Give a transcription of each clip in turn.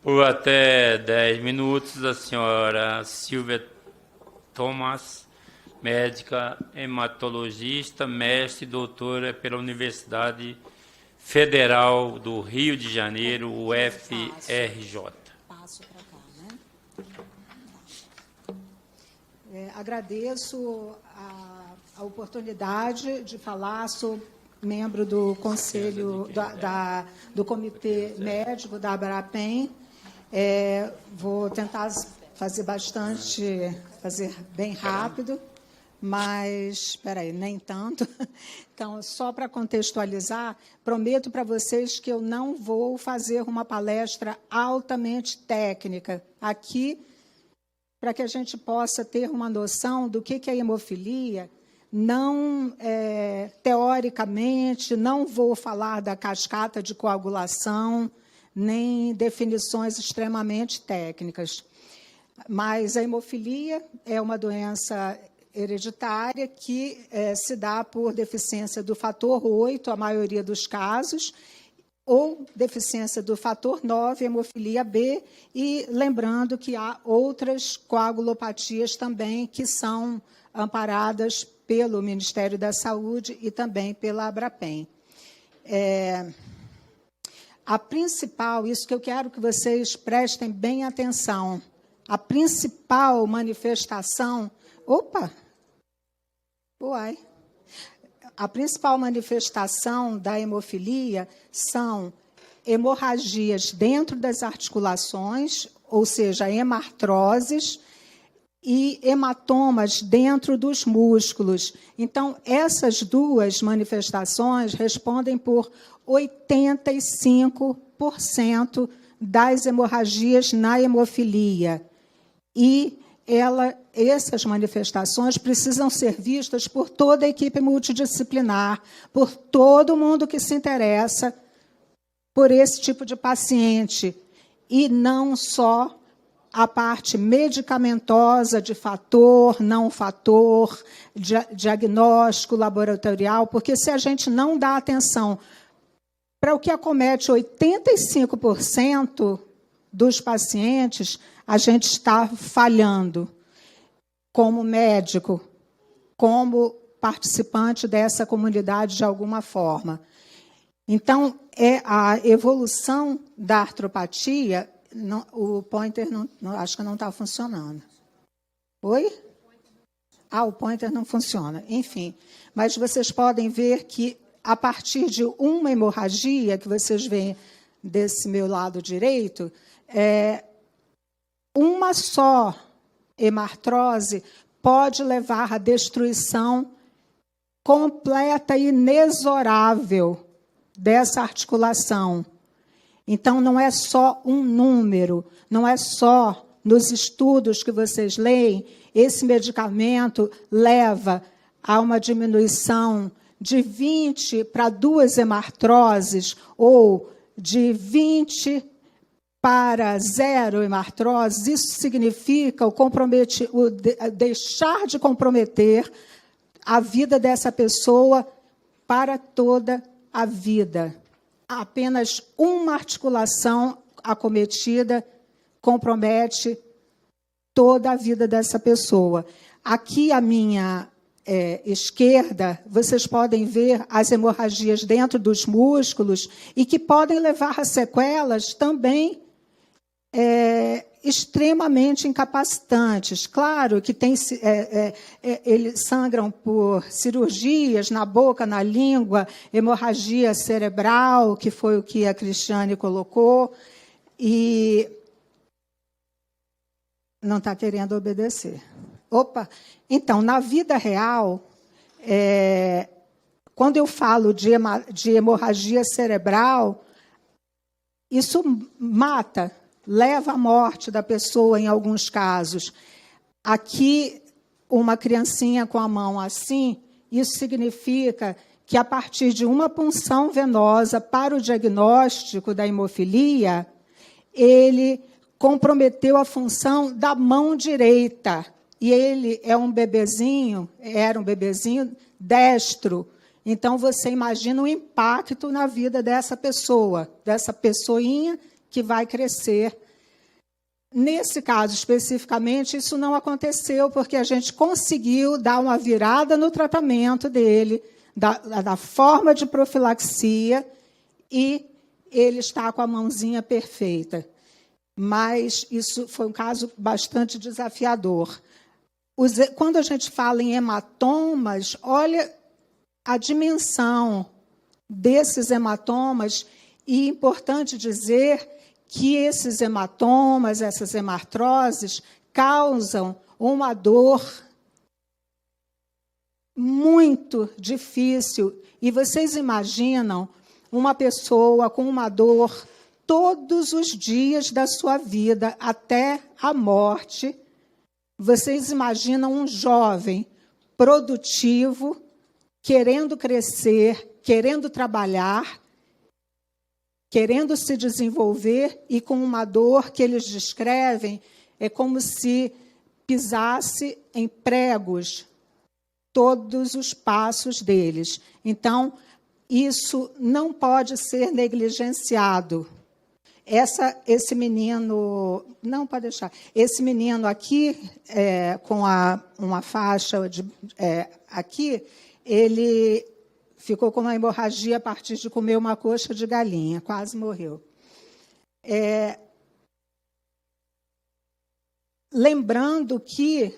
Por até 10 minutos, a senhora Silvia Thomas, médica hematologista, mestre e doutora pela Universidade Federal do Rio de Janeiro, UFRJ. Passo para cá, né? Agradeço a oportunidade de falar, sou membro do Conselho, do Comitê Médico da Abrapem. Vou tentar fazer bem rápido, mas, espera aí, nem tanto. Então, só para contextualizar, prometo para vocês que eu não vou fazer uma palestra altamente técnica aqui, para que a gente possa ter uma noção do que é hemofilia. Não, teoricamente, não vou falar da cascata de coagulação, nem definições extremamente técnicas. Mas a hemofilia é uma doença hereditária que se dá por deficiência do fator 8, a maioria dos casos, ou deficiência do fator 9, hemofilia B, e lembrando que há outras coagulopatias também que são amparadas pelo Ministério da Saúde e também pela Abrapem. A principal, isso que eu quero que vocês prestem bem atenção, a principal manifestação... A principal manifestação da hemofilia são hemorragias dentro das articulações, ou seja, hemartroses, e hematomas dentro dos músculos. Então, essas duas manifestações respondem por 85% das hemorragias na hemofilia. E essas manifestações precisam ser vistas por toda a equipe multidisciplinar, por todo mundo que se interessa por esse tipo de paciente, e não só a parte medicamentosa de fator, não fator, diagnóstico laboratorial, porque se a gente não dá atenção para o que acomete 85% dos pacientes, a gente está falhando como médico, como participante dessa comunidade de alguma forma. Então, a evolução da artropatia, o pointer acho que não está funcionando. Oi? O pointer não funciona. Enfim, mas vocês podem ver que, a partir de uma hemorragia, que vocês veem desse meu lado direito, uma só hemartrose pode levar à destruição completa e inexorável dessa articulação. Então, não é só um número, não é só nos estudos que vocês leem, esse medicamento leva a uma diminuição de 20 para 2 hemartroses, ou de 20 para 0 hemartroses. Isso significa deixar de comprometer a vida dessa pessoa para toda a vida. Apenas uma articulação acometida compromete toda a vida dessa pessoa. Aqui, à minha esquerda, vocês podem ver as hemorragias dentro dos músculos e que podem levar a sequelas também extremamente incapacitantes. Claro que eles sangram por cirurgias na boca, na língua, hemorragia cerebral, que foi o que a Cristiane colocou, e não está querendo obedecer. Então, na vida real, quando eu falo de hemorragia cerebral, isso mata, leva à morte da pessoa em alguns casos. Aqui, uma criancinha com a mão assim, isso significa que, a partir de uma punção venosa para o diagnóstico da hemofilia, ele comprometeu a função da mão direita. E ele era um bebezinho destro. Então, você imagina o impacto na vida dessa pessoa, dessa pessoinha que vai crescer Nesse caso, especificamente, isso não aconteceu, porque a gente conseguiu dar uma virada no tratamento dele, da forma de profilaxia, e ele está com a mãozinha perfeita. Mas isso foi um caso bastante desafiador. Quando a gente fala em hematomas, olha a dimensão desses hematomas, e é importante dizer que esses hematomas, essas hemartroses, causam uma dor muito difícil. E vocês imaginam uma pessoa com uma dor todos os dias da sua vida, até a morte. Vocês imaginam um jovem produtivo, querendo crescer, querendo trabalhar, querendo se desenvolver, e com uma dor que eles descrevem, é como se pisasse em pregos todos os passos deles. Então, isso não pode ser negligenciado. Esse menino, não pode deixar, esse menino aqui, com uma faixa aqui, ele ficou com uma hemorragia a partir de comer uma coxa de galinha, quase morreu. Lembrando que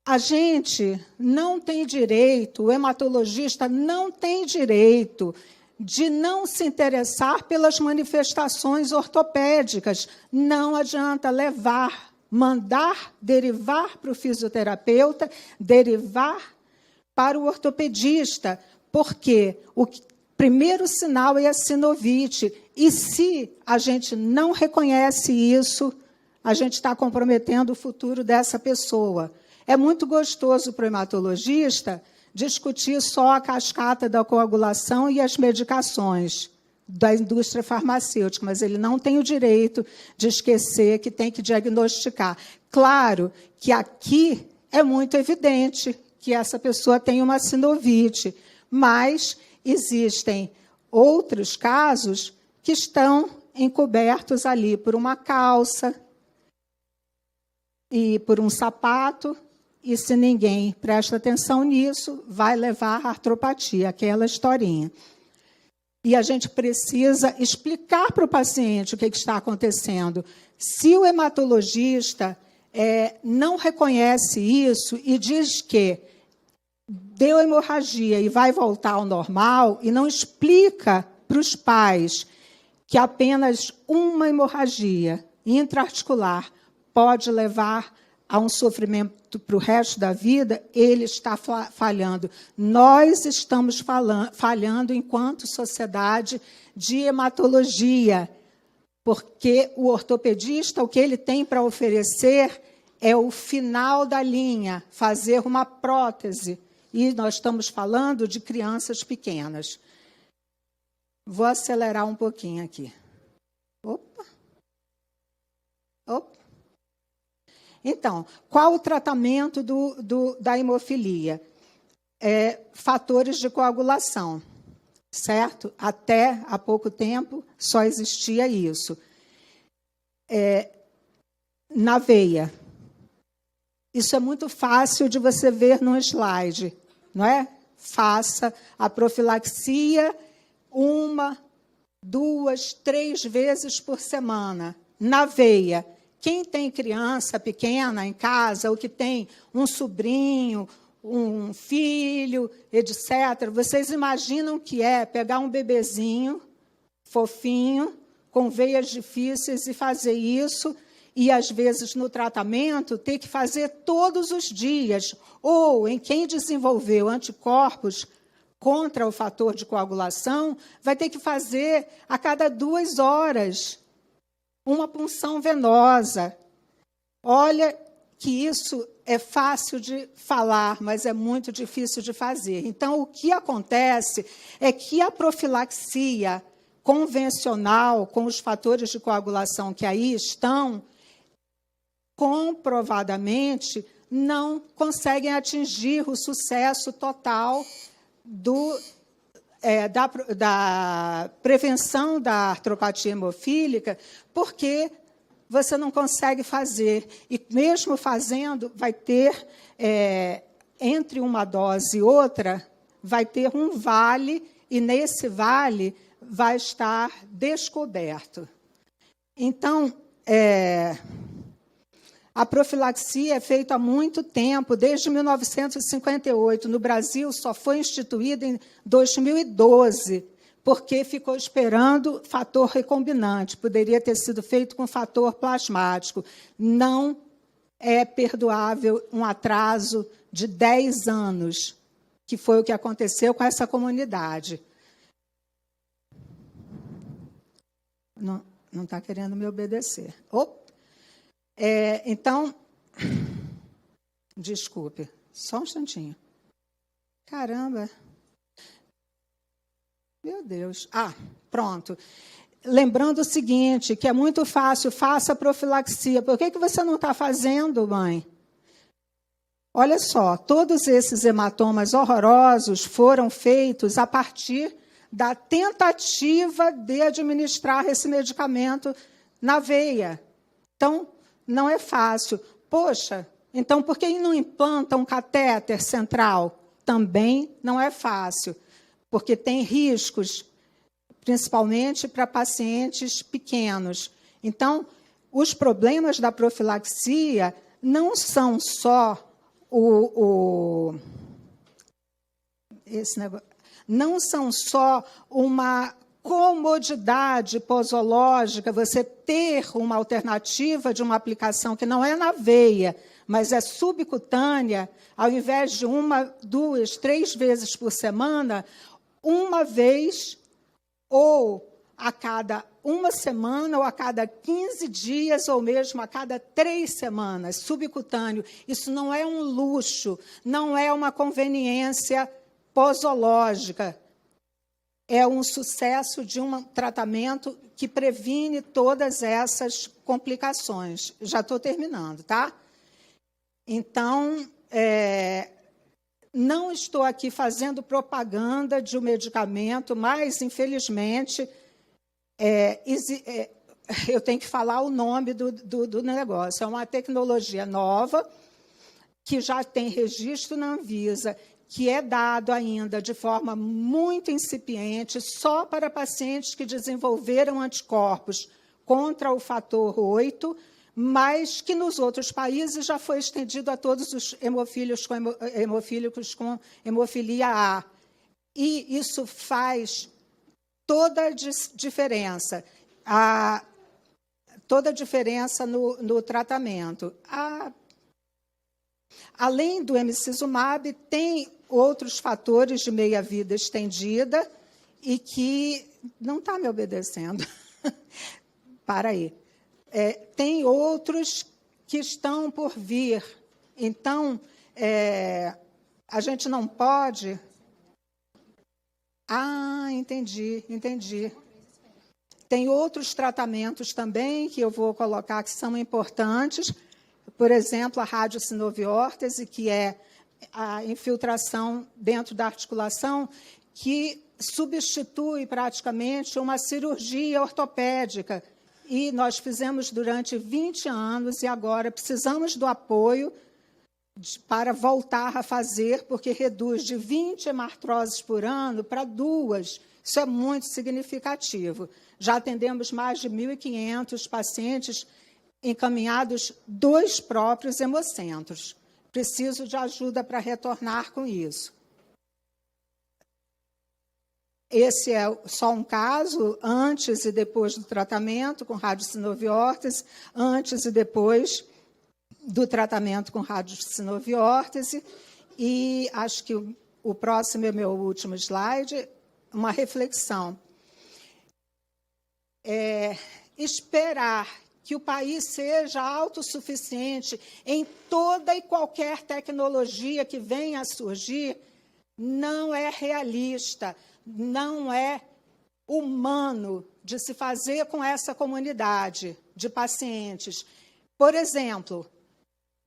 a gente não tem direito, o hematologista não tem direito de não se interessar pelas manifestações ortopédicas. Não adianta mandar derivar para o fisioterapeuta, derivar para o ortopedista, porque o primeiro sinal é a sinovite. E se a gente não reconhece isso, a gente está comprometendo o futuro dessa pessoa. É muito gostoso para o hematologista discutir só a cascata da coagulação e as medicações da indústria farmacêutica, mas ele não tem o direito de esquecer que tem que diagnosticar. Claro que aqui é muito evidente que essa pessoa tem uma sinovite, mas existem outros casos que estão encobertos ali por uma calça e por um sapato, e se ninguém presta atenção nisso, vai levar à artropatia, aquela historinha. E a gente precisa explicar para o paciente o que está acontecendo. Se o hematologista não reconhece isso e diz que deu hemorragia e vai voltar ao normal, e não explica para os pais que apenas uma hemorragia intraarticular pode levar a um sofrimento para o resto da vida, ele está falhando. Nós estamos falhando enquanto sociedade de hematologia, porque o ortopedista, o que ele tem para oferecer é o final da linha, fazer uma prótese. E nós estamos falando de crianças pequenas. Vou acelerar um pouquinho aqui. Opa. Então, qual o tratamento da hemofilia? Fatores de coagulação, certo? Até há pouco tempo só existia isso. Na veia. Isso é muito fácil de você ver no slide, não é? Faça a profilaxia 1, 2, 3 vezes por semana, na veia. Quem tem criança pequena em casa, ou que tem um sobrinho, um filho, etc., vocês imaginam que é pegar um bebezinho fofinho, com veias difíceis, e fazer isso, e, às vezes, no tratamento, ter que fazer todos os dias. Ou, em quem desenvolveu anticorpos contra o fator de coagulação, vai ter que fazer a cada 2 horas uma punção venosa. Olha que isso é fácil de falar, mas é muito difícil de fazer. Então, o que acontece é que a profilaxia convencional, com os fatores de coagulação que aí estão, comprovadamente, não conseguem atingir o sucesso total da prevenção da artropatia hemofílica, porque você não consegue fazer. E, mesmo fazendo, vai ter, entre uma dose e outra, vai ter um vale, e nesse vale vai estar descoberto. Então, a profilaxia é feita há muito tempo, desde 1958. No Brasil, só foi instituída em 2012, porque ficou esperando fator recombinante. Poderia ter sido feito com fator plasmático. Não é perdoável um atraso de 10 anos, que foi o que aconteceu com essa comunidade. Não está querendo me obedecer. Então, desculpe, só um instantinho. Caramba! Meu Deus. Pronto. Lembrando o seguinte, que é muito fácil, faça profilaxia. Por que você não está fazendo, mãe? Olha só, todos esses hematomas horrorosos foram feitos a partir da tentativa de administrar esse medicamento na veia. Então, não é fácil. Poxa, então por que não implanta um catéter central? Também não é fácil, porque tem riscos, principalmente para pacientes pequenos. Então, os problemas da profilaxia não são só não são só uma comodidade posológica, você ter uma alternativa de uma aplicação que não é na veia, mas é subcutânea, ao invés de 1, 2, 3 vezes por semana, uma vez ou a cada 1 semana, ou a cada 15 dias, ou mesmo a cada 3 semanas, subcutâneo. Isso não é um luxo, não é uma conveniência posológica. É um sucesso de um tratamento que previne todas essas complicações. Já estou terminando, tá? Então, não estou aqui fazendo propaganda de um medicamento, mas, infelizmente, eu tenho que falar o nome do negócio. É uma tecnologia nova, que já tem registro na Anvisa, que é dado ainda de forma muito incipiente só para pacientes que desenvolveram anticorpos contra o fator 8, mas que nos outros países já foi estendido a todos os hemofílicos com hemofilia A. E isso faz toda a diferença, toda a diferença no tratamento. Além do emicizumab, tem outros fatores de meia-vida estendida e que... Não está me obedecendo. Para aí. Tem outros que estão por vir. Então, a gente não pode... entendi. Tem outros tratamentos também que eu vou colocar que são importantes. Por exemplo, a radiocinovórtese, que é a infiltração dentro da articulação, que substitui praticamente uma cirurgia ortopédica. E nós fizemos durante 20 anos e agora precisamos do apoio para voltar a fazer, porque reduz de 20 hemartroses por ano para 2. Isso é muito significativo. Já atendemos mais de 1.500 pacientes encaminhados dos próprios hemocentros. Preciso de ajuda para retornar com isso. Esse é só um caso, antes e depois do tratamento com radiocinovórtese, antes e depois do tratamento com radiocinovórtese. E acho que o próximo é meu último slide, uma reflexão. Esperar que o país seja autossuficiente em toda e qualquer tecnologia que venha a surgir não é realista, não é humano de se fazer com essa comunidade de pacientes. Por exemplo,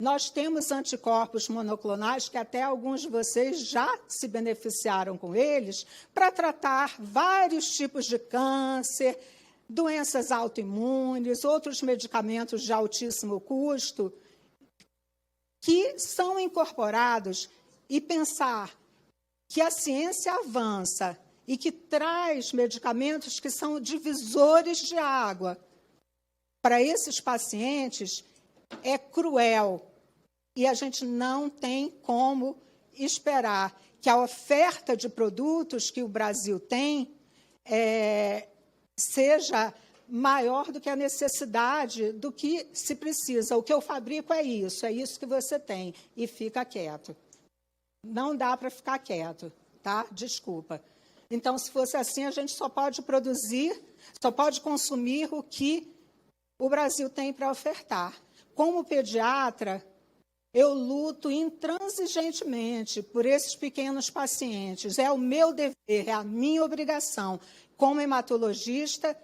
nós temos anticorpos monoclonais, que até alguns de vocês já se beneficiaram com eles, para tratar vários tipos de câncer, doenças autoimunes, outros medicamentos de altíssimo custo, que são incorporados, e pensar que a ciência avança e que traz medicamentos que são divisores de água para esses pacientes é cruel. E a gente não tem como esperar que a oferta de produtos que o Brasil tem seja maior do que a necessidade, do que se precisa. O que eu fabrico é isso que você tem, e fica quieto. Não dá para ficar quieto, tá? Desculpa. Então, se fosse assim, a gente só pode produzir, só pode consumir o que o Brasil tem para ofertar. Como pediatra, eu luto intransigentemente por esses pequenos pacientes. É o meu dever, é a minha obrigação. Como hematologista,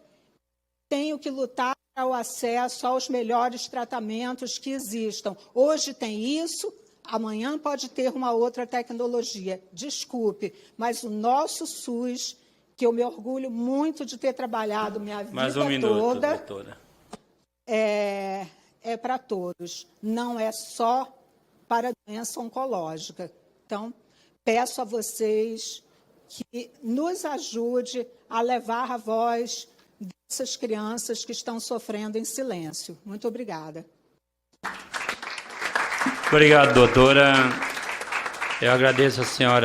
tenho que lutar para o acesso aos melhores tratamentos que existam. Hoje tem isso, amanhã pode ter uma outra tecnologia. Desculpe, mas o nosso SUS, que eu me orgulho muito de ter trabalhado minha vida Mais um minuto, toda, doutora. É para todos, não é só para a doença oncológica. Então, peço a vocês que nos ajude a levar a voz dessas crianças que estão sofrendo em silêncio. Muito obrigada. Obrigado, doutora. Eu agradeço a senhora